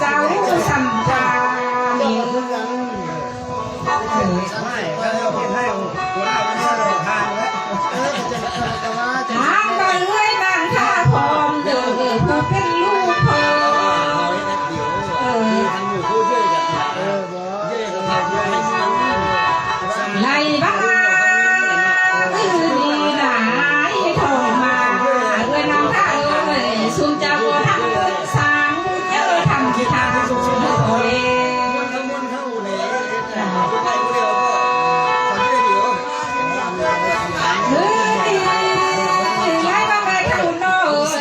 เจ้าสัมภาระทางบ้านเอ้ยนางท่าพร้อมเด้อผู้เป็นลูกพ่อไล่บ้าดีหนาโทรมาเอ้ยนางท่าเอ้ยสุนเจ้าทำสร้างเยอะทำที่ทางโอ้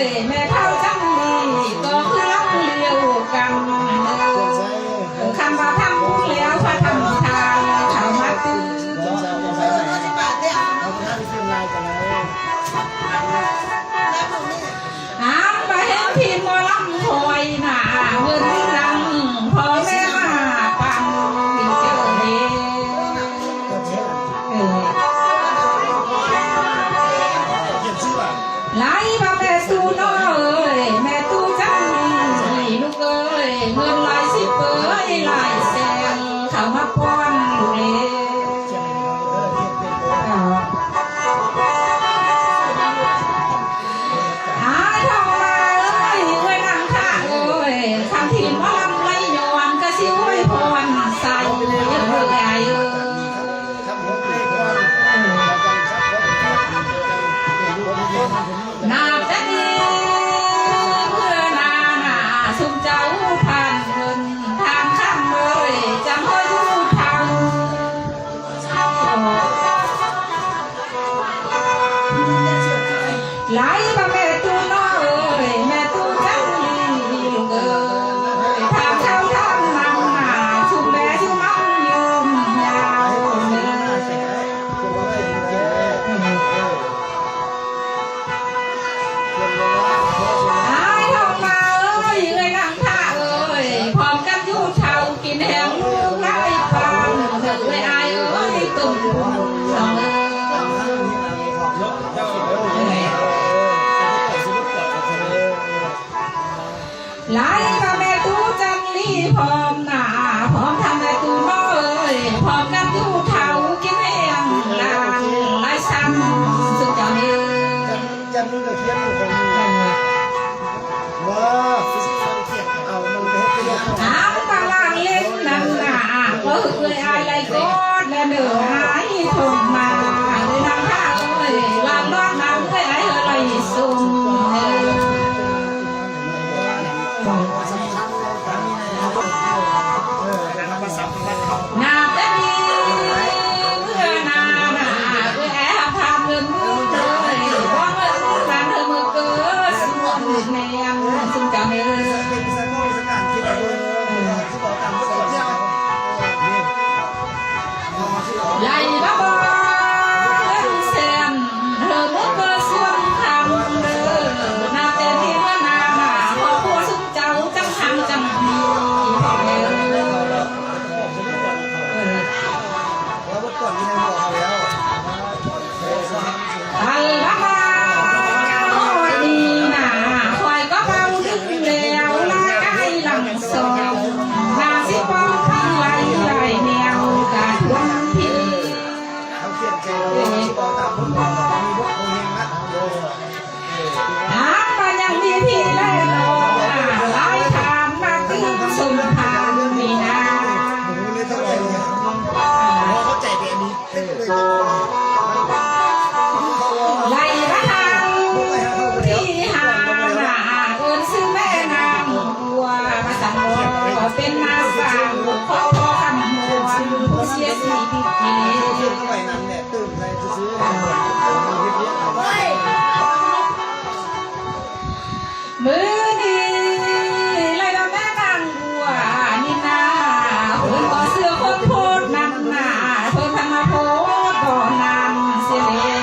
ยแม่เข้าจังดีก็คือรักเลี้ยวกันคำว่าทำบุญแล้วพระทำทานเขามาตื้อหาไปเห็นพี่มอลำคอยหน้าเงินรังพอแม่มาปังเจอเด้ไล่มาแม่สู้น้อยแม่ตู้จังลูกเอ้ยเงินลายสิเปื่อยลายแสงเขามาป้อนลูกเล่หาทองมาเอ้ยเอ้ยนางข้าเอ้ยคำที่มาลำไรย้อนก็สิไว้พรใส่เอ้ยนาจะดีเมื่อนาสุขเจ้าผ่านเงินทางข้ามเลยจะไม่รู้ทางไหลมาแม่ตู้น้อยแม่ตู้จังดีลูกเอ้ยทางเข้าทางนั่งชุมแม่ชุมมั่งยืมยาวหายทองมาเอ้ยเอ้ยนางท่าเอ้ยพร้อมกันอยู่เท่ากินแหงลูกไล่ฟังเอ้ยอายเอ้ยตุ่มสองไล่มาแม่ตู้จังลีพร้อมหน้าพร้อมทำแม่ตู้น้อยพร้อมกันอยู่เท่ากินแหงลานไล่ซ้ำสุดยอดเลยจำนู่นกับเทียนอยู่คนนี้ว้าเอามันไปให้ได้หาตารางเล่นนั่นน่ะก็เอ้ยอะไรก็และเดือหายทงมาเลยนางข้าเอ้ยลานรอดน้ำเอ้ยอะไรสุ่มนาจะดีเมื่อนาเอ้ยพาเงินมือเลยว่าเมื่อทางเธอมือเกิดสมบูรณ์แนมจึงจะเนื้อไล่บ้าบอเสียนเธอมุกเบอร์ส่วนทำเด้อนาเต้นที่ว่านาพอพัวสุขเจ้าจังทางจังมีพอเด้อไอ้บ้าบอดีน่ะคอยก็เบาดึงแล้วลาไก่หลังซองนาสิป้องข้างไหลไหลแนวการวันที่หามายังมีพี่และน้องหลายทางมาตึงสมทานมีนาไล่บ้านที่หาเอิญซื้อแม่นางบัวมาสั่งเป็นนาสาวขอคำมวลผู้เสียสีพิธีมือดีไล่เราแม่นางบัวนี่นาเพิ่นก็เสื้อคนโพดนั่นนาเพิ่นทำมาโพดก่อนนานเสียเลย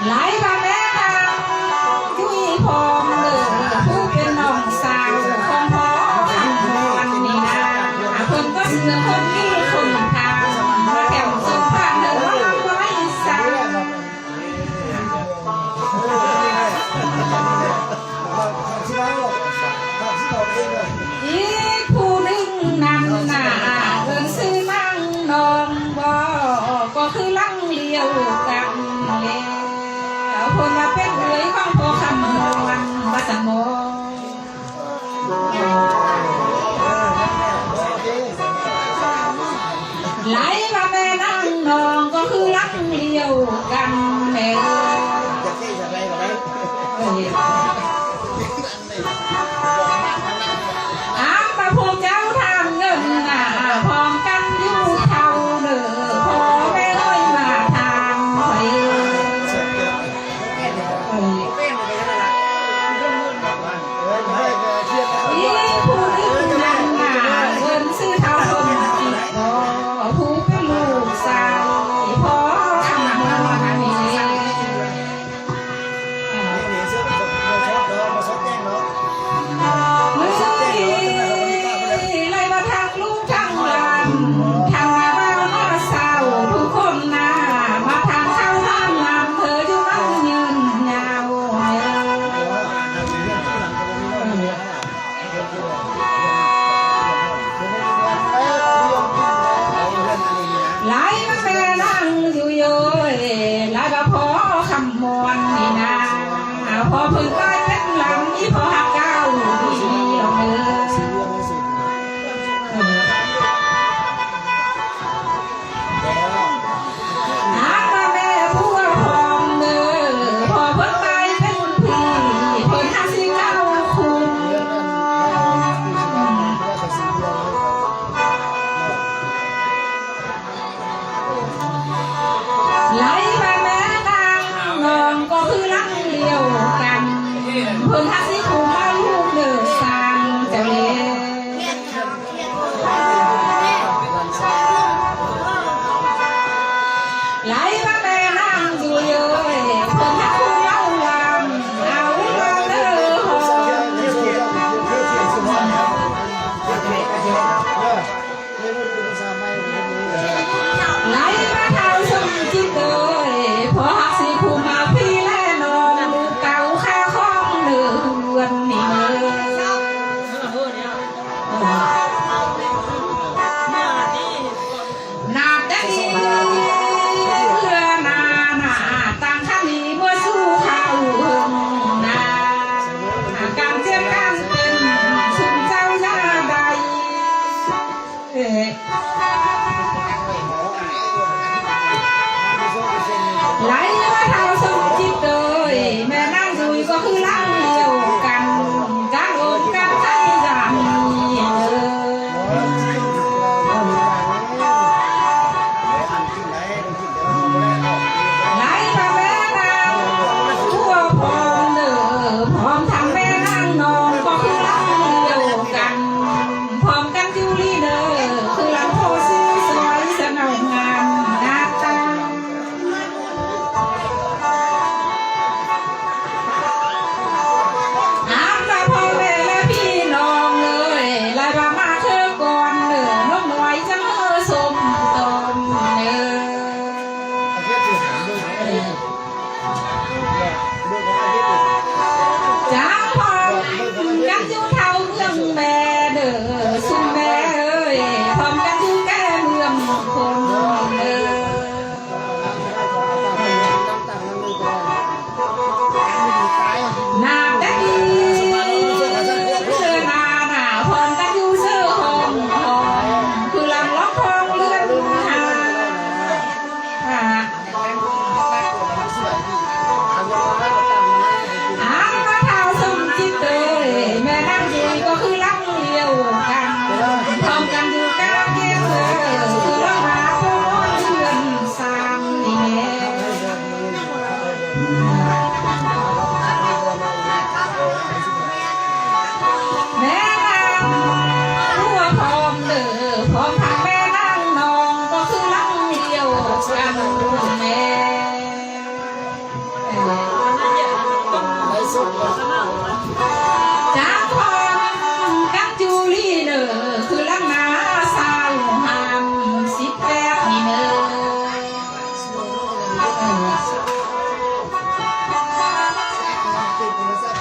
ไล่มาแม่นางยุ้ยพร้อมเลยผู้เป็นน้องสาวของพ่อคำพรนี่นาเพิ่นก็เสื้อคนนี้คนทางมาแก้วสมภารเธอว่าไว้สาว คนมาเป็นเอ๋ยของพ่อคำวันวัสมไหลมาแม่นั่งนองก็คือรักเดียวกันแม่อ้ามมาพวกเจ้าทำเงินพร้อมกันอยู่เท่าเด้อพอแม่เอ้ยมาทางหอยอีผู้นึกนั่งเงินซื้อเท่าคนจิตบ่ผู้เป็นลูกสาวพอทำมานี่เลยมาทางลูกทางหลานทางมาบ้านมาเศร้าทุกคนมาทางเข้าห้างงามเธออยู่นั่งยืนยาวไหลมาแม่นั่งอยู่โยไหลมาพอคำมวนนี่นะพอเพิ่งได้เป็นหลังนี่พอหักเก้าดีหรอกเด้อหามาแม่ผัวพร้อมเด้อพอเพิ่งไปเป็นพี่เพิ่ง59คุณ ไหลมาแม่นางนองก็คือรักเดียวกันเพิ่งทักสิคูมาลูกเดือดสางเจ้าเล่ไหลมาแม่นางอยู่เยอะเพิ่งทักคูเล่าลำเอามาเด้อหอไหลมาเท้าสมจิตเลยพอหักสิคูมาพี่แล่นองลูกเก่าข้าข้องเดือดนี่เด้อนาดได้ดีเพื่อนาต่างข้ามีเมื่อสู้ข้าวหึงนาการเจ็บการเป็นสุนเจ้าหน้าใดไหลมาเท้าสมจิตเลยแม่นั่งอยู่ก็คือรักเดียวกันการโอนการใช้จามีไหลมาแม่นางทั่วพร้อมเด้อพร้อมทำแม่นางนองก็คือรักเดียวกันพร้อมกันจูลีเด้อคือรักโพซื้อสวยสนองงามหน้าตาอ้ามมาพ่อแม่และพี่น้องเลยไล่มาเธอก่อนเด้อนกน้อยจะเมื่อสมตมเด้อ จ้าพร้อมกันอยู่เท่าเมืองแม่เด้อสุนแม่เอ้ยพร้อมกันอยู่แก่เมืองคนเด้อนาได้ดีเสื้อนาพร้อมกันอยู่เสื้อหอมคือลำล็อกทองเลื่อนหาอ้างมาเท้าสมจิตเลยแม่นั่งอยู่ก็คือรักเดียวกันพร้อมกันอยู่แก่เก็บเลยคือรักหาพ่อเชื่อนสร้างนี่แม่แม่นั่งทั่วพร้อมเด้อพร้อมทางแม่นั่งนองก็คือรักเดียวกันแม่จ้าพร้อมกันจูลีเด้อคือรักหนาสาวหาม18นี่เด้อ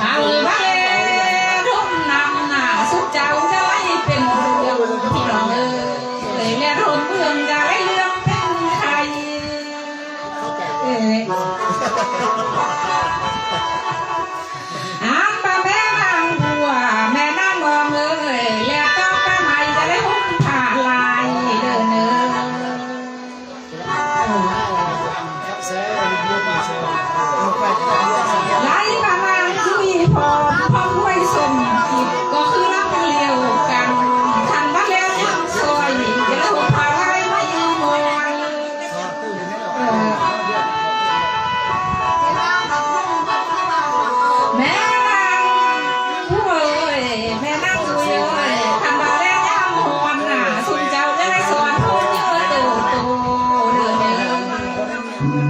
เอาไว้ทุ่มนำสุดเจ้าจะไล่เป็นเรื่องที่น้องเลยแม่ทนเมืองจะไล่เรื่องเป็นใคร อันบะแม่นางบัวแม่นางมองเลยแล้วก็กะไม่จะได้หุ้นผ่าลายเดินเนอ แซ่บเยอะแซ่บไปกันเยอะแซ่บ ไหลมานางคือมีพอห้วยสมจิตก็คือรักเลี้ยวกันทันบ้านแล้วยังซอยจะได้หุ้นผ่าลายไม่ยืมมวน ตื่นให้เรา แม่นางผู้เอ้ยแม่นางผู้เอ้ยทันบ้านแล้วยังมวนน่ะสุนเจ้าจะได้สอนผู้เยอะโตโตเด้อเด้อ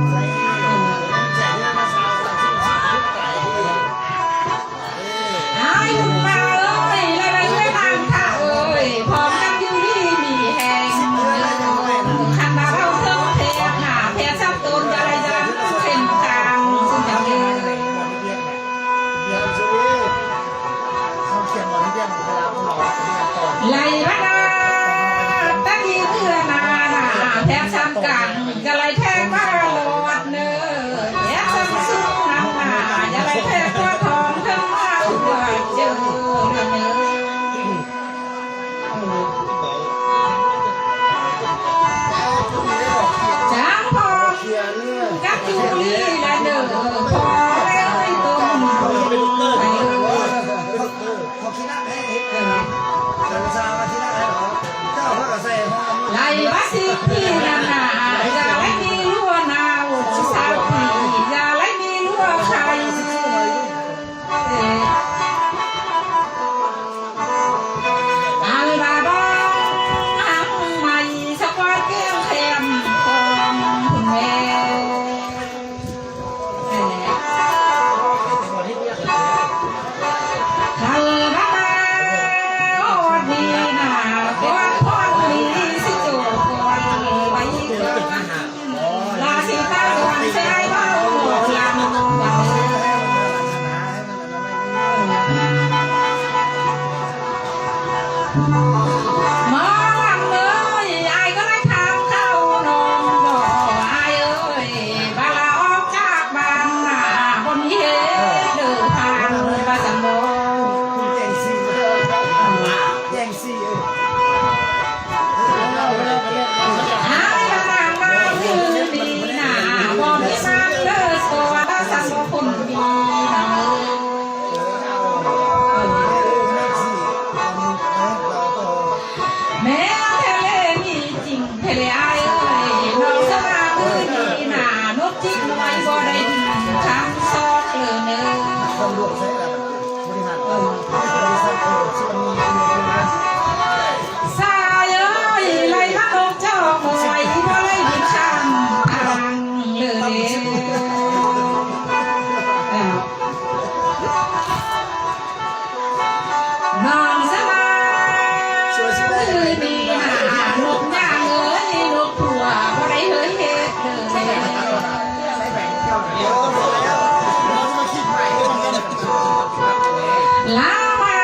ไอ้คุณมาเอ้ยอะไรไม่ทางข้าเอ้ยพร้อมกันอยู่ที่มีแห่งขันมาเราเพิ่มเทียบหนาเพียซับตูนอะไรจะเส้นทางสุดยอดเลยไหลมานาตั้งยี่เพื่อนาแทบซ้ำกันจะไหลแทงมาโลดเนื้อแทบซ้ำซุ้มน้ำหนาจะไหลแทงตัวทองทั้งมาตัวเจอเนื้อ จางพอกับจูลี่และเด้อพอแล้วไม่ต้นไปไล่มาสิพี่นานาอย่าไล่มีรั่วนาวสาวพี่อย่าไล่มีรั่วใครอัลบาบองอังใหม่สกอตเกี้ยงเทียมของคุณแม่ คัลบาโอดีนาก่อนพอนดีสิโจก่อนไว้ก่อนลาสิตาก่อนเสียเบาหลังมองหลังเลยไอ้ก็ไม่ทำเข้านอนบ่ไอ้เอ้ยบาลาออกจากบ้านนาบนเฮ็ดเดินทางบาสังโม หาเวลามาคือดีนาบ่มีมาเลิกตัวสังบ่คนดีนาแม้ทะเลมีจริงทะเลอายเอ้ยน้องสมาคือดีนานกจิกน้อยบ่ได้ดินทางซอกเลยเนอสายเอ้ยไล่มาลงเจ้าหมวยบ่ไล่ดินทางทางเลยน้องสมาคือดีนานกย่างเอ้ยนกผัวบ่ได้เฮ้ยเฮ็ดเลยลามา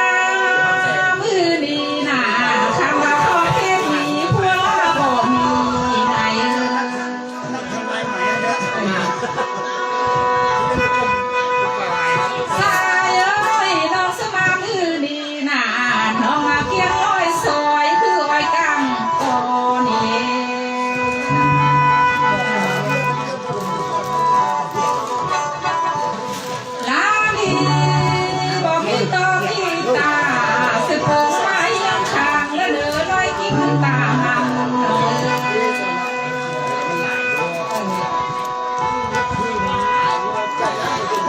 มือนีนาคำว่าขอเทศมีพวกเราบ่มีไหนสายเอ้ยน้องสมามือนีนาน้องมาเกียงร้อยซอยคืออ้อยกังก่อนี่ลาลีบ่มีต่อมีตาสึกโป่งไม้ยังข้างและเนื้อน้อยกิ้งตามัน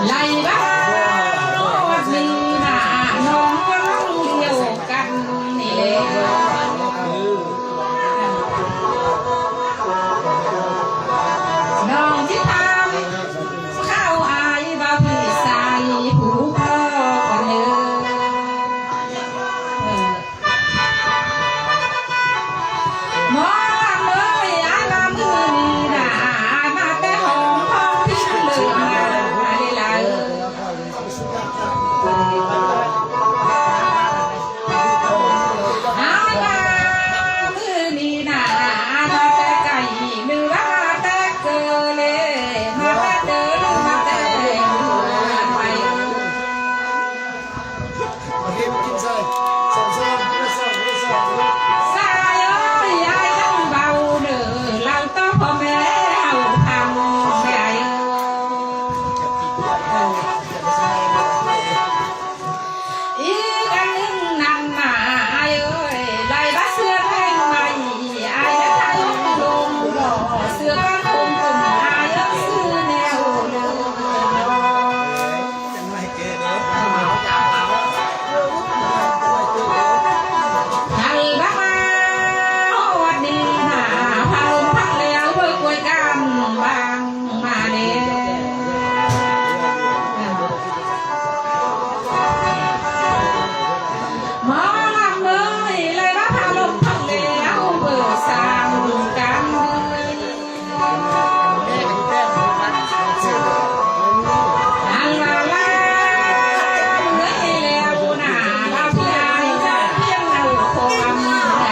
ไล่บ้าโลดนีนาน้องก็ร้องเดียวกันนี่เลยน้องที่ทำข้าวอายบ่พี่ใส่ผู้พ่อคนเนื้อมองเลยอายมามือนีนาอายมาแต่หอมพ่อที่เหลือมาอะไรล่ะ อีกอันหนึ่งนั่นน่ะอายเอ้ยลายบ้าเสื้อแพงใหม่อายจะทำลงหล่อเสื้อก้อนคงตุ่มอายเอ้ยซื้อแนวเลย ไทยบ้ามาวันนี้นะพาลงพักแล้วเพื่อกล้วยกันบางมาเด้หมอลำเลยเลยว่าพาลงพักแล้วเพื่อสร้างกันอันละลาเมื่อแล้วนะเราพี่นายจะเพียงเอาความใด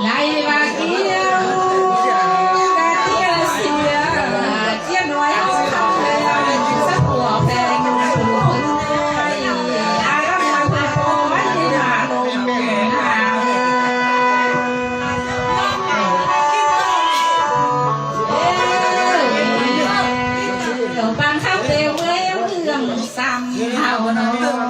ไล่บาเกียวกะเทียเสียเจียน้อยเอาเข้าเลยสักหัวแพงคนเลยอารักมันเป็นโปไว้หาลงหาเดี๋ยวบางข้าวเปลวเรื่องซ้ำเอาเนาะ